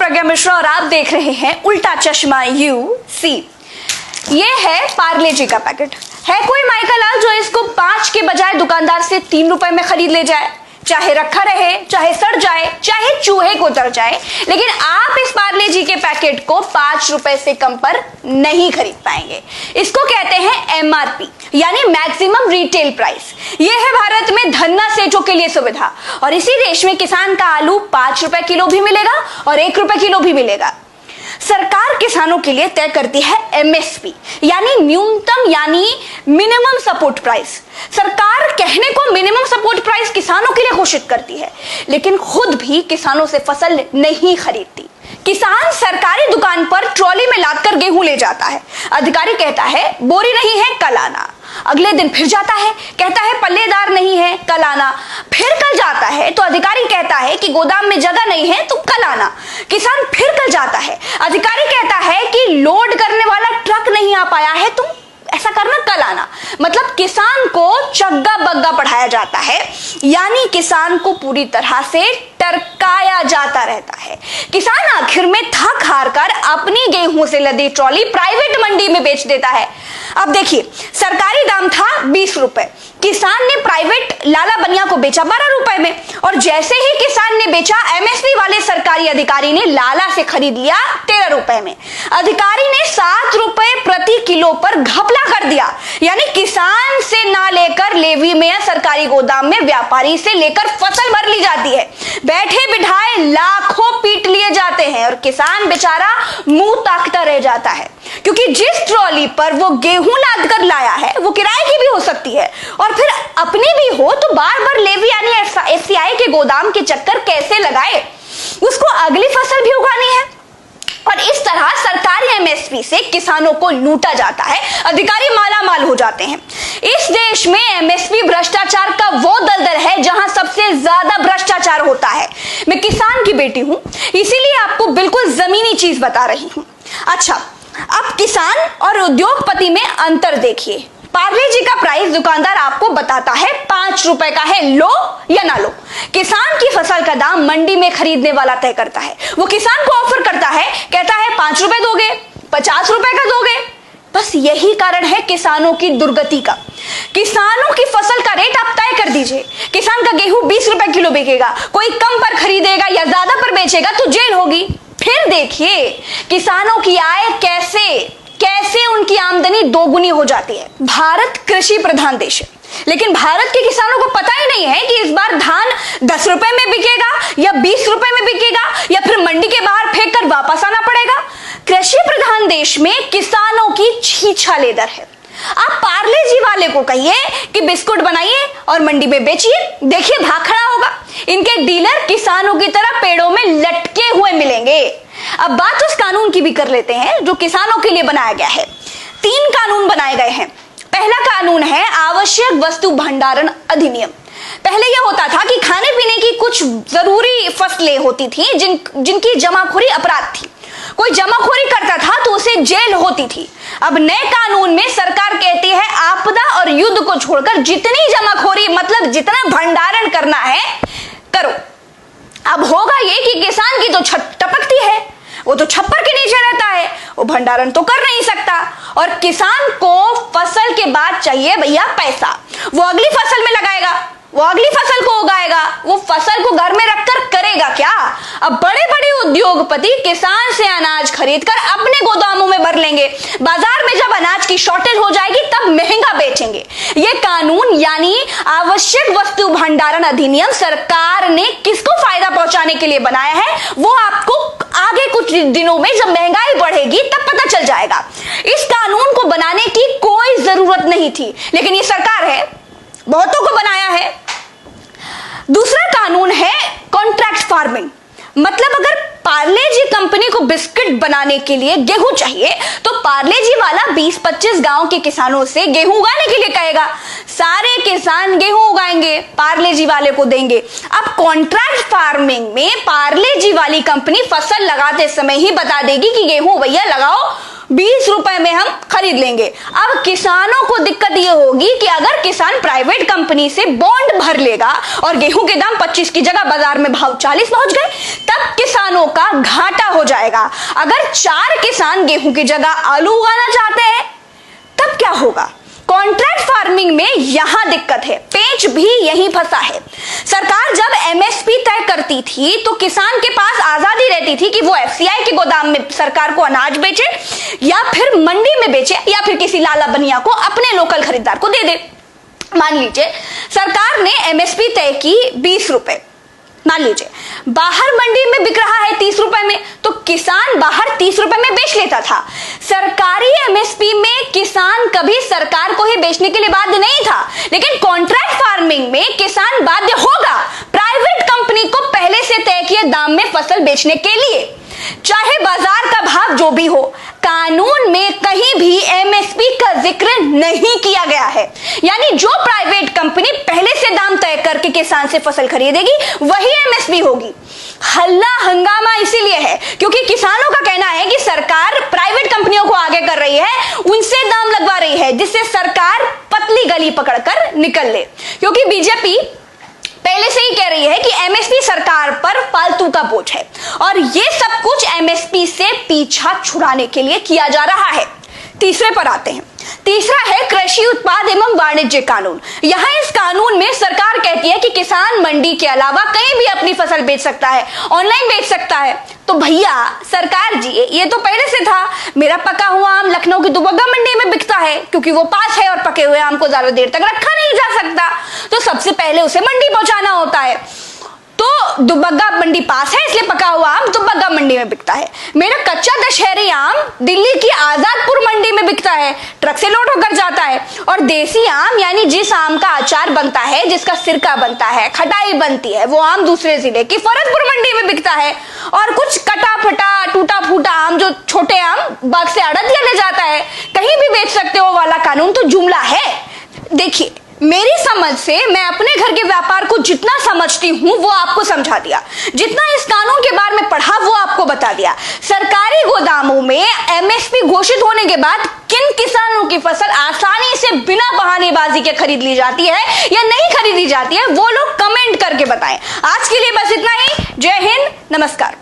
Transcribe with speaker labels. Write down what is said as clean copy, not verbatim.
Speaker 1: प्रज्ञा मिश्रा और आप देख रहे हैं उल्टा चश्मा UC। ये है पार्ले जी का पैकेट। है कोई माइका लाल जो इसको 5 के बजाय दुकानदार से 3 रुपए में खरीद ले जाए? चाहे रखा रहे, चाहे सड़ जाए, चाहे चूहे को उतर जाए, लेकिन आप इस पार्ले जी के पैकेट को 5 रुपए से कम पर नहीं खरीद पाएंगे। इसको कहते हैं MRP यानी मैक्सिमम रिटेल प्राइस। ये है भारत में धन्ना सेठों के लिए सुविधा। और इसी देश में किसान का आलू 5 रुपए किलो भी मिलेगा और 1 रुपए किलो भी मिलेगा। सरकार किसानों के लिए तय करती है MSP यानी न्यूनतम यानी मिनिमम सपोर्ट प्राइस। सरकार कहने को मिनिमम सपोर्ट प्राइस किसानों के लिए घोषित करती है, लेकिन खुद भी किसानों से फसल नहीं खरीदती। किसान सरकारी दुकान पर ट्रॉली में लादकर गेहूं ले जाता है। अधिकारी कहता है बोरी नहीं है, कल आना। अगले दिन फिर जाता है, कहता है पल्लेदार नहीं है, कल आना। फिर कल जाता है तो अधिकारी कहता है कि गोदाम में जगह नहीं है, तुम कल आना। किसान फिर कल जाता है, अधिकारी कहता है कि लोड करने वाला ट्रक नहीं आ पाया है, तुम ऐसा करना, कल आना। मतलब किसान को चग्गा बग्गा पढ़ाया जाता है, यानी किसान को पूरी तरह से टरकाया जाता रहता है। किसान आखिर में थक हार कर अपनी गेहूं से लदी ट्रॉली प्राइवेट मंडी में बेच देता है। अब देखिए, सरकारी दाम था 20 रुपए, किसान ने प्राइवेट लाला बनिया को बेचा 12 रुपए में, और जैसे ही किसान ने बेचा MSP वाले सरकारी अधिकारी ने लाला से खरीद लिया 13 रुपए में। अधिकारी ने 7 रुपए प्रति किलो पर घपला कर दिया, यानी किसान से ना लेकर लेवी में या सरकारी गोदाम में व्यापारी से लेकर फसल भर ली जाती है। बैठे बिठाए लाखों पीट लिए जाते हैं और किसान बेचारा मुंह ताकता रह जाता है, क्योंकि जिस ट्रॉली पर वो गेहूं लाद कर लाया है वो किराए की भी हो सकती है और फिर अपनी भी हो, तो बार बार लेवी यानी FCI के गोदाम के चक्कर कैसे लगाए? उसको अगली फसल भी उगानी है। और इस तरह सरकारी MSP से किसानों को लूटा जाता है, अधिकारी माला माल हो जाते हैं। इस देश में MSP भ्रष्टाचार का वो दलदल है जहां सबसे ज्यादा भ्रष्टाचार होता है। मैं किसान की बेटी हूं, इसीलिए आपको बिल्कुल जमीनी चीज बता रही हूं। अच्छा, अब किसान और उद्योगपति में अंतर देखिए। पार्ले जी का प्राइस दुकानदार आपको बताता है 5 रुपए का है, लो या ना लो। किसान की फसल का दाम मंडी में खरीदने वाला तय करता है। वो किसान को ऑफर करता है, कहता है 5 रुपए दोगे, 50 रुपए का दोगे। बस यही कारण है किसानों की दुर्गति का। किसानों की फसल का रेट आप तय कर दीजिए। किसान का गेहूं 20 रुपए किलो बिकेगा, कोई कम पर खरीदेगा या ज्यादा पर बेचेगा तो जेल होगी। फिर देखिए किसानों की आय कैसे उनकी आमदनी दोगुनी हो जाती है। भारत कृषि प्रधान देश है, लेकिन भारत के किसानों को पता ही नहीं है कि इस बार धान 10 रुपए में बिकेगा या 20 रुपए में बिकेगा या फिर मंडी के बाहर फेंक कर वापस आना पड़ेगा। कृषि प्रधान देश में किसानों की छीछा लेदर है। आप पार्ले जी वाले को कहिए कि बिस्कुट बनाइए और मंडी में बेचिए, देखिए भाग खड़ा होगा। इनके डीलर किसानों की तरह पेड़ों में लटके हुए मिलेंगे। अब बात उस कानून की भी कर लेते हैं जो किसानों के लिए बनाया गया है। 3 कानून बनाए गए हैं। पहला कानून है आवश्यक वस्तु भंडारण अधिनियम। पहले यह होता था कि खाने पीने की कुछ जरूरी फसलें होती थी जिनकी जमाखोरी अपराध थी। कोई जमाखोरी करता था तो उसे जेल होती थी। अब नए कानून में सरकार कहती है आपदा और युद्ध को छोड़कर जितनी जमाखोरी मतलब जितना भंडारण करना है करो। अब होगा ये कि किसान की तो छत टपकती है, वो तो छप्पर के नीचे रहता है, वो भंडारण तो कर नहीं सकता। और किसान को फसल के बाद चाहिए भैया पैसा। वो अगली फसल में लगाएगा, वो अगली फसल को उगाएगा, वो फसल को घर में रखकर करेगा क्या? अब बड़े बड़े उद्योगपति किसान से अनाज खरीदकर अपने गोदामों में भर लेंगे। बाजार में जब अनाज की शॉर्टेज हो जाएगी तब महंगा बेचेंगे। ये कानून यानी आवश्यक वस्तु भंडारण अधिनियम सरकार ने किसको फायदा पहुंचाने के लिए बनाया है वो आपको आगे कुछ दिनों में जब महंगाई बढ़ेगी तब पता चल जाएगा। इस कानून को बनाने की कोई जरूरत नहीं थी, लेकिन ये सरकार है, बहुतों को बनाया है। दूसरा कानून है कॉन्ट्रैक्ट फार्मिंग। मतलब अगर पार्ले जी कंपनी को बिस्किट बनाने के लिए गेहूं चाहिए तो पार्ले जी वाला 20-25 गांव के किसानों से गेहूं उगाने के लिए कहेगा। सारे किसान गेहूं उगाएंगे, पार्ले जी वाले को देंगे। अब कॉन्ट्रैक्ट फार्मिंग में पार्ले जी वाली कंपनी फसल लगाते समय ही बता देगी कि गेहूं भैया लगाओ, 20 रुपए में हम खरीद लेंगे। अब किसानों को दिक्कत यह होगी कि अगर किसान प्राइवेट कंपनी से बॉन्ड भर लेगा और गेहूं के दाम 25 की जगह बाजार में भाव 40 पहुंच गए, तब किसानों का घाटा हो जाएगा। अगर 4 किसान गेहूं की जगह आलू उगाना चाहते हैं तब क्या होगा? कॉन्ट्रैक्ट फार्मिंग में यहां दिक्कत है, पेंच भी यहीं फंसा है। सरकार जब एमएसपी तय करती थी तो किसान के पास आजादी रहती थी कि वो एफसीआई के गोदाम में सरकार को अनाज बेचे या फिर मंडी में बेचे या फिर किसी लाला बनिया को, अपने लोकल खरीदार को दे दे। मान लीजिए सरकार ने एमएसपी तय की 20 रुपए, मान लीजिए बाहर मंडी में बिक रहा है 30 रुपए में, तो किसान बाहर 30 रुपए में बेच लेता था। सरकारी एमएसपी में किसान कभी सरकार को ही बेचने के लिए बाध्य नहीं था, लेकिन कॉन्ट्रैक्ट फार्मिंग में किसान बाध्य होगा प्राइवेट कंपनी को पहले से तय किए दाम में फसल बेचने के लिए, चाहे बाजार का भाव जो भी हो। कानून में कहीं भी एमएसपी का जिक्र नहीं किया गया है, यानी जो प्राइवेट कंपनी पहले से दाम तय करके किसान से फसल खरीदेगी वही एमएसपी होगी। हल्ला हंगामा इसीलिए है क्योंकि किसानों का कहना है कि सरकार प्राइवेट कंपनियों को आगे कर रही है, उनसे दाम लगवा रही है, जिससे सरकार पतली गली पकड़कर निकल ले। क्योंकि बीजेपी पहले से ही कह रही है कि एमएसपी सरकार पर फालतू का बोझ है और ये सब कुछ एमएसपी से पीछा छुड़ाने के लिए किया जा रहा है। तीसरे पर आते हैं। तीसरा है कृषि उत्पाद एवं वाणिज्य कानून। यहाँ इस कानून में सरकार कहती है कि किसान मंडी के अलावा कहीं भी अपनी फसल बेच सकता है, ऑनलाइन बेच सकता है। तो भैया सरकार जी, ये तो पहले से था। मेरा पका हुआ आम लखनऊ की दुबग्गा मंडी में बिकता है क्योंकि वो पास है और पके हुए आम को ज्यादा देर तक रखा नहीं जा सकता, तो सबसे पहले उसे मंडी पहुंचाना होता है। तो दुबग्गा मंडी पास है इसलिए पका हुआ आम दुबग्गा मंडी में बिकता है। मेरा कच्चा दशहरी आम दिल्ली की आजादपुर मंडी में बिकता है, ट्रक से लोड होकर जाता है। और देसी आम यानी जिस आम का अचार बनता है, जिसका सिरका बनता है, खटाई बनती है, वो आम दूसरे जिले की फरसपुर मंडी में बिकता है। और कुछ कटा फटा टूटा फूटा आम, जो छोटे आम बाग से आड़तिया ले जाता है, कहीं भी बेच सकते हो वाला कानून तो जुमला है। देखिए मेरी समझ से मैं अपने घर के व्यापार को जितना समझती हूं वो आपको समझा दिया, जितना इस कानून के बारे में पढ़ा वो आपको बता दिया। सरकारी गोदामों में एमएसपी घोषित होने के बाद किन किसानों की फसल आसानी से बिना बहानेबाजी के खरीद ली जाती है या नहीं खरीदी जाती है, वो लोग कमेंट करके बताएं। आज के लिए बस इतना ही। जय हिंद, नमस्कार।